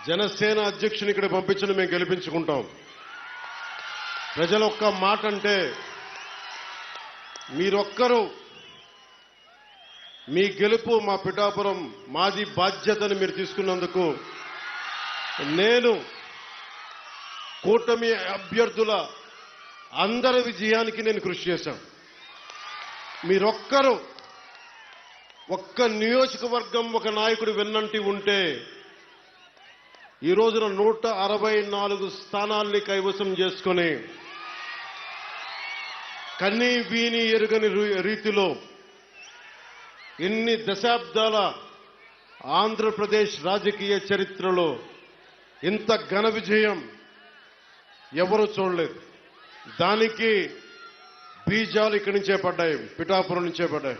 జనసేన అధ్యక్షుని ఇక్కడ పంపించడం మేము గెలిపించుకుంటాం. ప్రజలు ఒక్క మాట అంటే మీరొక్కరు మీ గెలుపు మా పిఠాపురం మాది బాధ్యతని మీరు తీసుకున్నందుకు నేను కూటమి అభ్యర్థుల అందరి విజయానికి నేను కృషి చేశాను. మీరొక్కరు ఒక్క నియోజకవర్గం ఒక నాయకుడు వెన్నంటి ఉంటే ఈ రోజున 164 స్థానాల్ని కైవసం చేసుకుని కన్నీ వీని ఎరుగని రీతిలో ఇన్ని దశాబ్దాల ఆంధ్రప్రదేశ్ రాజకీయ చరిత్రలో ఇంత ఘన విజయం ఎవరూ చూడలేదు. దానికి బీజాలు ఇక్కడి నుంచే పడ్డాయి, పిఠాపురం నుంచే పడ్డాయి.